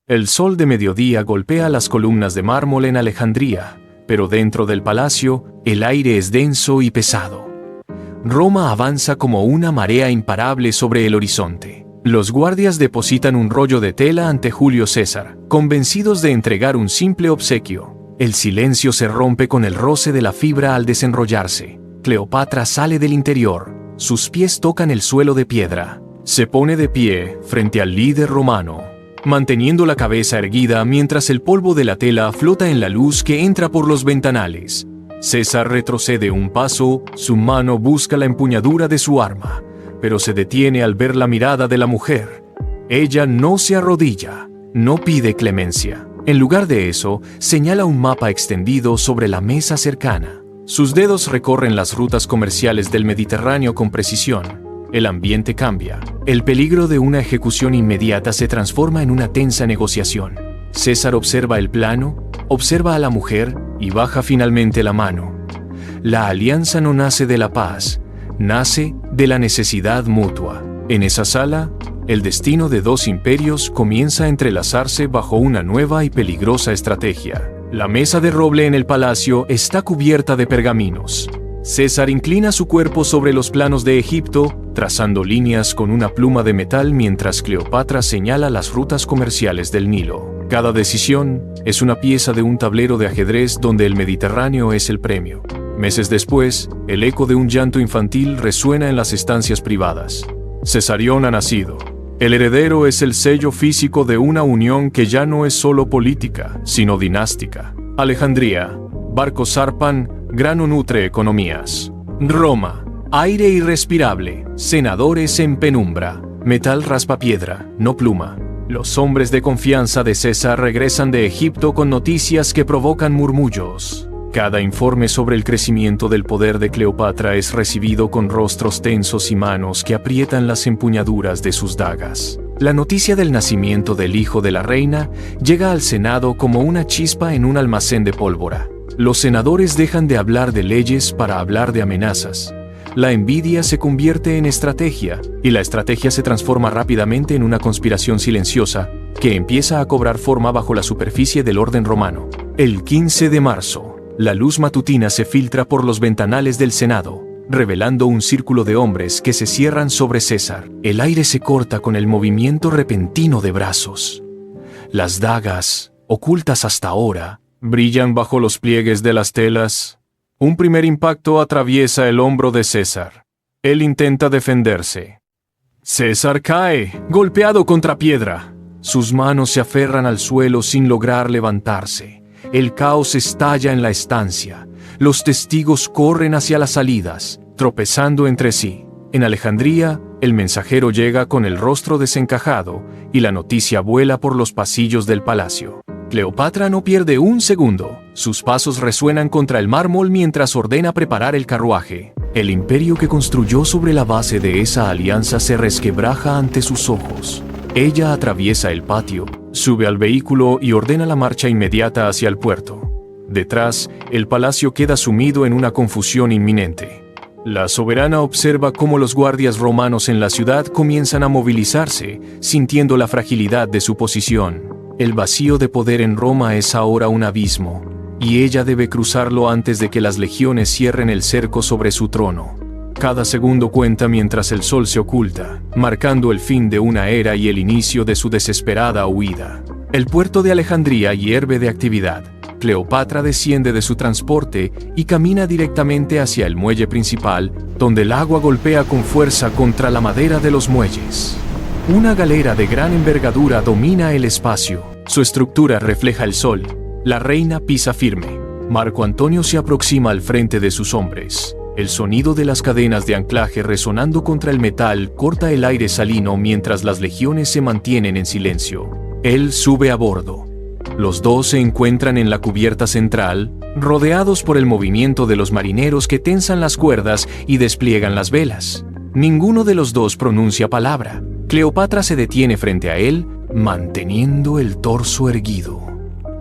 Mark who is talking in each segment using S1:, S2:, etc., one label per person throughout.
S1: El sol de mediodía golpea las columnas de mármol en Alejandría, pero dentro del palacio, el aire es denso y pesado. Roma avanza como una marea imparable sobre el horizonte. Los guardias depositan un rollo de tela ante Julio César, convencidos de entregar un simple obsequio. El silencio se rompe con el roce de la fibra al desenrollarse. Cleopatra sale del interior. Sus pies tocan el suelo de piedra. Se pone de pie frente al líder romano, manteniendo la cabeza erguida mientras el polvo de la tela flota en la luz que entra por los ventanales. César retrocede un paso, su mano busca la empuñadura de su arma, pero se detiene al ver la mirada de la mujer. Ella no se arrodilla, no pide clemencia. En lugar de eso, señala un mapa extendido sobre la mesa cercana. Sus dedos recorren las rutas comerciales del Mediterráneo con precisión. El ambiente cambia. El peligro de una ejecución inmediata se transforma en una tensa negociación. César observa el plano, observa a la mujer y baja finalmente la mano. La alianza no nace de la paz, nace de la necesidad mutua. En esa sala, el destino de dos imperios comienza a entrelazarse bajo una nueva y peligrosa estrategia. La mesa de roble en el palacio está cubierta de pergaminos. César inclina su cuerpo sobre los planos de Egipto, trazando líneas con una pluma de metal mientras Cleopatra señala las rutas comerciales del Nilo. Cada decisión es una pieza de un tablero de ajedrez donde el Mediterráneo es el premio. Meses después, el eco de un llanto infantil resuena en las estancias privadas. Cesarión ha nacido. El heredero es el sello físico de una unión que ya no es solo política, sino dinástica. Alejandría, barcos zarpan, grano nutre economías. Roma, aire irrespirable, senadores en penumbra. Metal raspa piedra, no pluma. Los hombres de confianza de César regresan de Egipto con noticias que provocan murmullos. Cada informe sobre el crecimiento del poder de Cleopatra es recibido con rostros tensos y manos que aprietan las empuñaduras de sus dagas. La noticia del nacimiento del hijo de la reina llega al Senado como una chispa en un almacén de pólvora. Los senadores dejan de hablar de leyes para hablar de amenazas. La envidia se convierte en estrategia, y la estrategia se transforma rápidamente en una conspiración silenciosa que empieza a cobrar forma bajo la superficie del orden romano. El 15 de marzo, la luz matutina se filtra por los ventanales del Senado, revelando un círculo de hombres que se cierran sobre César. El aire se corta con el movimiento repentino de brazos. Las dagas, ocultas hasta ahora, brillan bajo los pliegues de las telas. Un primer impacto atraviesa el hombro de César. Él intenta defenderse. César cae, golpeado contra piedra. Sus manos se aferran al suelo sin lograr levantarse. El caos estalla en la estancia. Los testigos corren hacia las salidas, tropezando entre sí. En Alejandría, el mensajero llega con el rostro desencajado y la noticia vuela por los pasillos del palacio. Cleopatra no pierde un segundo. Sus pasos resuenan contra el mármol mientras ordena preparar el carruaje. El imperio que construyó sobre la base de esa alianza se resquebraja ante sus ojos. Ella atraviesa el patio, sube al vehículo y ordena la marcha inmediata hacia el puerto. Detrás, el palacio queda sumido en una confusión inminente. La soberana observa cómo los guardias romanos en la ciudad comienzan a movilizarse, sintiendo la fragilidad de su posición. El vacío de poder en Roma es ahora un abismo, y ella debe cruzarlo antes de que las legiones cierren el cerco sobre su trono. Cada segundo cuenta mientras el sol se oculta, marcando el fin de una era y el inicio de su desesperada huida. El puerto de Alejandría hierve de actividad. Cleopatra desciende de su transporte y camina directamente hacia el muelle principal, donde el agua golpea con fuerza contra la madera de los muelles. Una galera de gran envergadura domina el espacio. Su estructura refleja el sol. La reina pisa firme. Marco Antonio se aproxima al frente de sus hombres. El sonido de las cadenas de anclaje resonando contra el metal corta el aire salino mientras las legiones se mantienen en silencio. Él sube a bordo. Los dos se encuentran en la cubierta central, rodeados por el movimiento de los marineros que tensan las cuerdas y despliegan las velas. Ninguno de los dos pronuncia palabra. Cleopatra se detiene frente a él, manteniendo el torso erguido.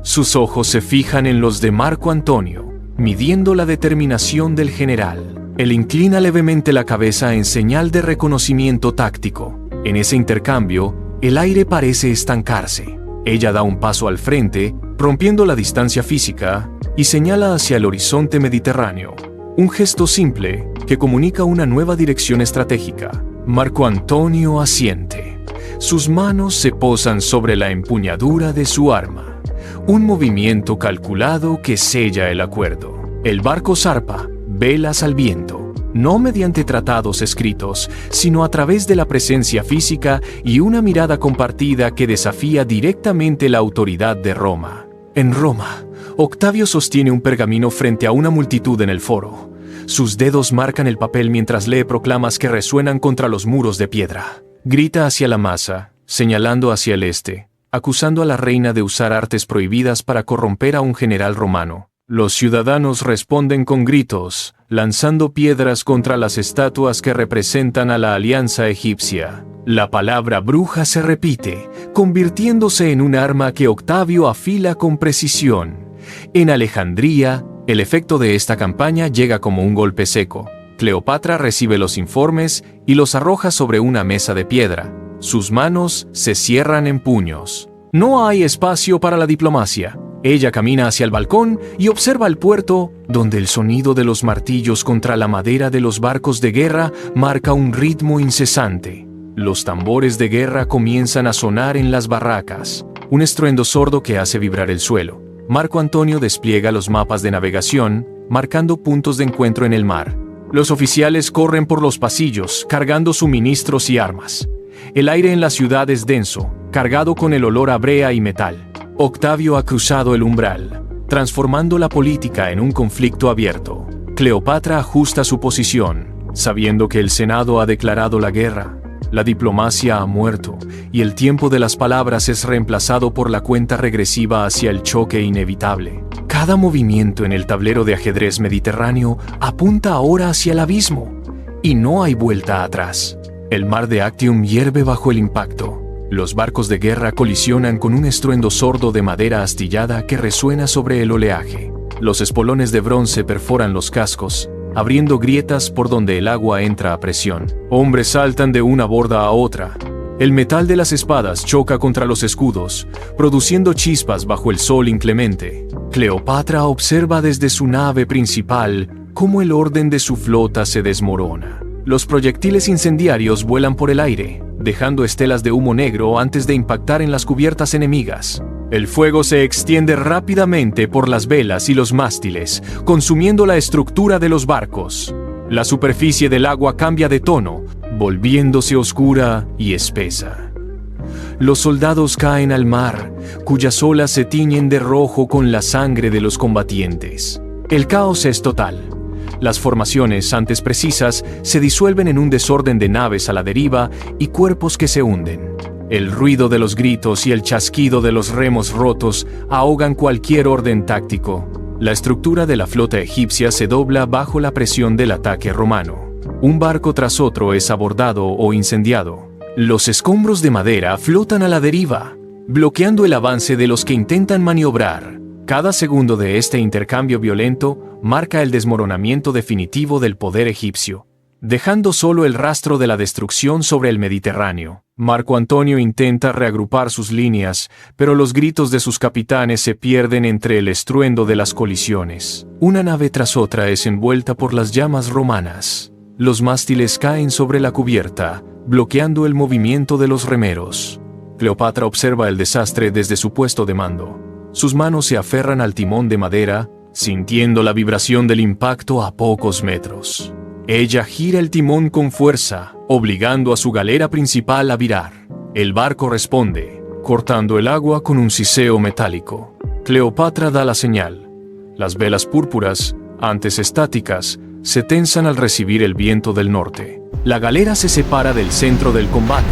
S1: Sus ojos se fijan en los de Marco Antonio, midiendo la determinación del general. Él inclina levemente la cabeza en señal de reconocimiento táctico. En ese intercambio, el aire parece estancarse. Ella da un paso al frente, rompiendo la distancia física, y señala hacia el horizonte mediterráneo. Un gesto simple que comunica una nueva dirección estratégica. Marco Antonio asiente. Sus manos se posan sobre la empuñadura de su arma. Un movimiento calculado que sella el acuerdo. El barco zarpa, velas al viento, no mediante tratados escritos, sino a través de la presencia física y una mirada compartida que desafía directamente la autoridad de Roma. En Roma, Octavio sostiene un pergamino frente a una multitud en el foro. Sus dedos marcan el papel mientras lee proclamas que resuenan contra los muros de piedra. Grita hacia la masa, señalando hacia el este, acusando a la reina de usar artes prohibidas para corromper a un general romano. Los ciudadanos responden con gritos, lanzando piedras contra las estatuas que representan a la alianza egipcia. La palabra bruja se repite, convirtiéndose en un arma que Octavio afila con precisión. En Alejandría, el efecto de esta campaña llega como un golpe seco. Cleopatra recibe los informes y los arroja sobre una mesa de piedra. Sus manos se cierran en puños. No hay espacio para la diplomacia. Ella camina hacia el balcón y observa el puerto, donde el sonido de los martillos contra la madera de los barcos de guerra marca un ritmo incesante. Los tambores de guerra comienzan a sonar en las barracas, un estruendo sordo que hace vibrar el suelo. Marco Antonio despliega los mapas de navegación, marcando puntos de encuentro en el mar. Los oficiales corren por los pasillos, cargando suministros y armas. El aire en la ciudad es denso, cargado con el olor a brea y metal. Octavio ha cruzado el umbral, transformando la política en un conflicto abierto. Cleopatra ajusta su posición, sabiendo que el Senado ha declarado la guerra. La diplomacia ha muerto, y el tiempo de las palabras es reemplazado por la cuenta regresiva hacia el choque inevitable. Cada movimiento en el tablero de ajedrez mediterráneo apunta ahora hacia el abismo, y no hay vuelta atrás. El mar de Actium hierve bajo el impacto. Los barcos de guerra colisionan con un estruendo sordo de madera astillada que resuena sobre el oleaje. Los espolones de bronce perforan los cascos, abriendo grietas por donde el agua entra a presión. Hombres saltan de una borda a otra. El metal de las espadas choca contra los escudos, produciendo chispas bajo el sol inclemente. Cleopatra observa desde su nave principal cómo el orden de su flota se desmorona. Los proyectiles incendiarios vuelan por el aire, dejando estelas de humo negro antes de impactar en las cubiertas enemigas. El fuego se extiende rápidamente por las velas y los mástiles, consumiendo la estructura de los barcos. La superficie del agua cambia de tono, volviéndose oscura y espesa. Los soldados caen al mar, cuyas olas se tiñen de rojo con la sangre de los combatientes. El caos es total. Las formaciones, antes precisas, se disuelven en un desorden de naves a la deriva y cuerpos que se hunden. El ruido de los gritos y el chasquido de los remos rotos ahogan cualquier orden táctico. La estructura de la flota egipcia se dobla bajo la presión del ataque romano. Un barco tras otro es abordado o incendiado. Los escombros de madera flotan a la deriva, bloqueando el avance de los que intentan maniobrar. Cada segundo de este intercambio violento marca el desmoronamiento definitivo del poder egipcio, dejando solo el rastro de la destrucción sobre el Mediterráneo. Marco Antonio intenta reagrupar sus líneas, pero los gritos de sus capitanes se pierden entre el estruendo de las colisiones. Una nave tras otra es envuelta por las llamas romanas. Los mástiles caen sobre la cubierta, bloqueando el movimiento de los remeros. Cleopatra observa el desastre desde su puesto de mando. Sus manos se aferran al timón de madera, sintiendo la vibración del impacto a pocos metros. Ella gira el timón con fuerza, obligando a su galera principal a virar. El barco responde, cortando el agua con un siseo metálico. Cleopatra da la señal. Las velas púrpuras, antes estáticas, se tensan al recibir el viento del norte. La galera se separa del centro del combate,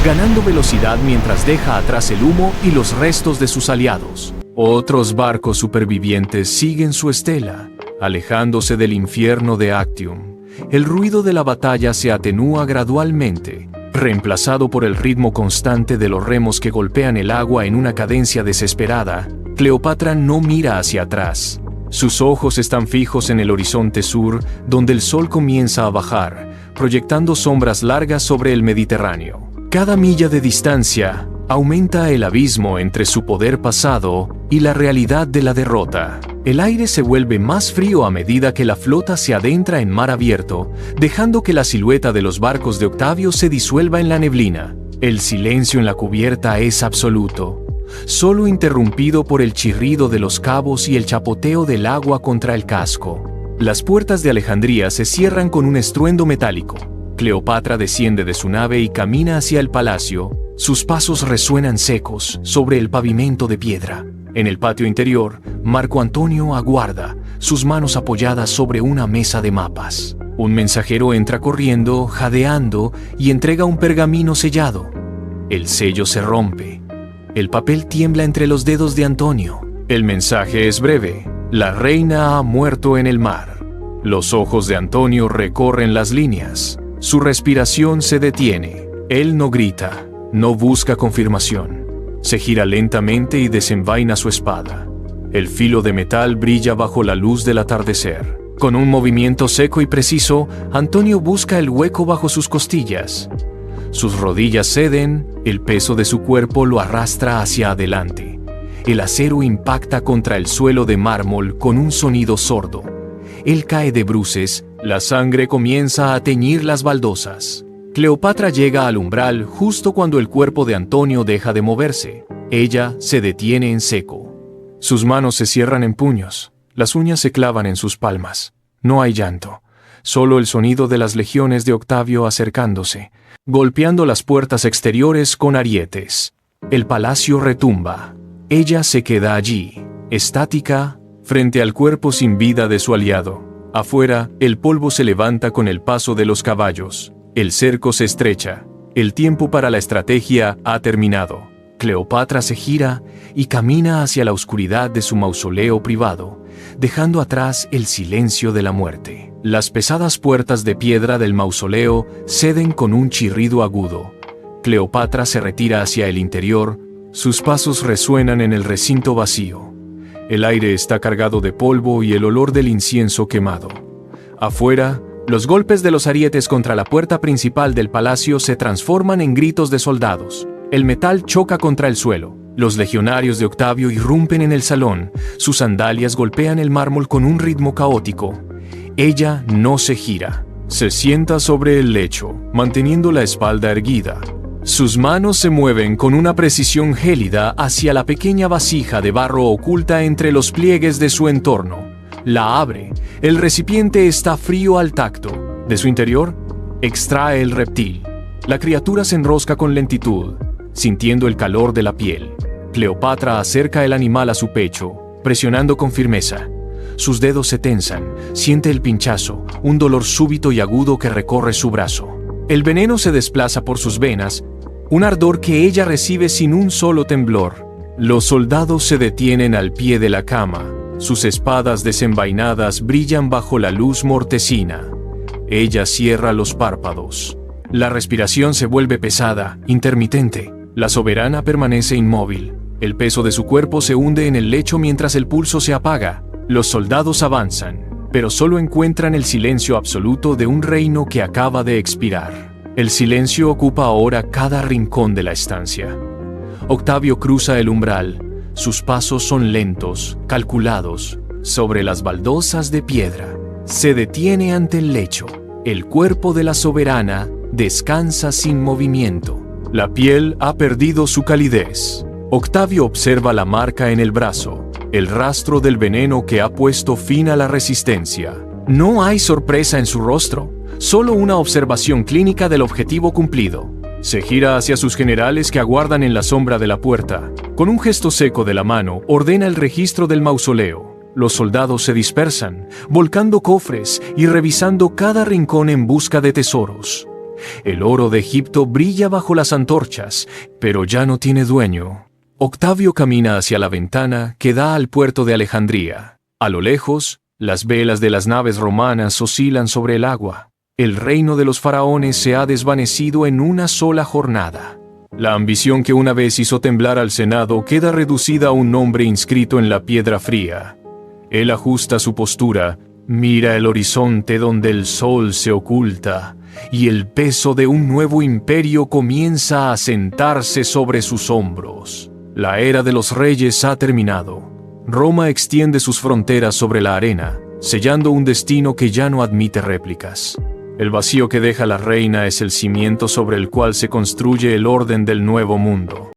S1: ganando velocidad mientras deja atrás el humo y los restos de sus aliados. Otros barcos supervivientes siguen su estela, alejándose del infierno de Actium. El ruido de la batalla se atenúa gradualmente, reemplazado por el ritmo constante de los remos que golpean el agua en una cadencia desesperada. Cleopatra no mira hacia atrás. Sus ojos están fijos en el horizonte sur, donde el sol comienza a bajar, proyectando sombras largas sobre el Mediterráneo. Cada milla de distancia Aumenta el abismo entre su poder pasado y la realidad de la derrota. El aire se vuelve más frío a medida que la flota se adentra en mar abierto, dejando que la silueta de los barcos de Octavio se disuelva en la neblina. El silencio en la cubierta es absoluto, solo interrumpido por el chirrido de los cabos y el chapoteo del agua contra el casco. Las puertas de Alejandría se cierran con un estruendo metálico. Cleopatra desciende de su nave y camina hacia el palacio. Sus pasos resuenan secos sobre el pavimento de piedra. En el patio interior, Marco Antonio aguarda, sus manos apoyadas sobre una mesa de mapas. Un mensajero entra corriendo, jadeando, y entrega un pergamino sellado. El sello se rompe. El papel tiembla entre los dedos de Antonio. El mensaje es breve. La reina ha muerto en el mar. Los ojos de Antonio recorren las líneas. Su respiración se detiene. Él no grita, no busca confirmación. Se gira lentamente y desenvaina su espada. El filo de metal brilla bajo la luz del atardecer. Con un movimiento seco y preciso, Antonio busca el hueco bajo sus costillas. Sus rodillas ceden, el peso de su cuerpo lo arrastra hacia adelante. El acero impacta contra el suelo de mármol con un sonido sordo. Él cae de bruces, la sangre comienza a teñir las baldosas. Cleopatra llega al umbral justo cuando el cuerpo de Antonio deja de moverse. Ella se detiene en seco. Sus manos se cierran en puños, las uñas se clavan en sus palmas. No hay llanto, solo el sonido de las legiones de Octavio acercándose, golpeando las puertas exteriores con arietes. El palacio retumba. Ella se queda allí, estática, frente al cuerpo sin vida de su aliado. Afuera, el polvo se levanta con el paso de los caballos. El cerco se estrecha. El tiempo para la estrategia ha terminado. Cleopatra se gira y camina hacia la oscuridad de su mausoleo privado, dejando atrás el silencio de la muerte. Las pesadas puertas de piedra del mausoleo ceden con un chirrido agudo. Cleopatra se retira hacia el interior. Sus pasos resuenan en el recinto vacío. El aire está cargado de polvo y el olor del incienso quemado. Afuera, los golpes de los arietes contra la puerta principal del palacio se transforman en gritos de soldados. El metal choca contra el suelo. Los legionarios de Octavio irrumpen en el salón. Sus sandalias golpean el mármol con un ritmo caótico. Ella no se gira. Se sienta sobre el lecho, manteniendo la espalda erguida. Sus manos se mueven con una precisión gélida hacia la pequeña vasija de barro oculta entre los pliegues de su entorno. La abre. El recipiente está frío al tacto. De su interior, extrae el reptil. La criatura se enrosca con lentitud, sintiendo el calor de la piel. Cleopatra acerca el animal a su pecho, presionando con firmeza. Sus dedos se tensan, siente el pinchazo, un dolor súbito y agudo que recorre su brazo. El veneno se desplaza por sus venas, un ardor que ella recibe sin un solo temblor. Los soldados se detienen al pie de la cama. Sus espadas desenvainadas brillan bajo la luz mortecina. Ella cierra los párpados. La respiración se vuelve pesada, intermitente. La soberana permanece inmóvil. El peso de su cuerpo se hunde en el lecho mientras el pulso se apaga. Los soldados avanzan, pero solo encuentran el silencio absoluto de un reino que acaba de expirar. El silencio ocupa ahora cada rincón de la estancia. Octavio cruza el umbral. Sus pasos son lentos, calculados, sobre las baldosas de piedra. Se detiene ante el lecho. El cuerpo de la soberana descansa sin movimiento. La piel ha perdido su calidez. Octavio observa la marca en el brazo, el rastro del veneno que ha puesto fin a la resistencia. No hay sorpresa en su rostro, solo una observación clínica del objetivo cumplido. Se gira hacia sus generales que aguardan en la sombra de la puerta. Con un gesto seco de la mano, ordena el registro del mausoleo. Los soldados se dispersan, volcando cofres y revisando cada rincón en busca de tesoros. El oro de Egipto brilla bajo las antorchas, pero ya no tiene dueño. Octavio camina hacia la ventana que da al puerto de Alejandría. A lo lejos, las velas de las naves romanas oscilan sobre el agua. El reino de los faraones se ha desvanecido en una sola jornada. La ambición que una vez hizo temblar al Senado queda reducida a un nombre inscrito en la piedra fría. Él ajusta su postura, mira el horizonte donde el sol se oculta, y el peso de un nuevo imperio comienza a sentarse sobre sus hombros. La era de los reyes ha terminado. Roma extiende sus fronteras sobre la arena, sellando un destino que ya no admite réplicas. El vacío que deja la reina es el cimiento sobre el cual se construye el orden del nuevo mundo.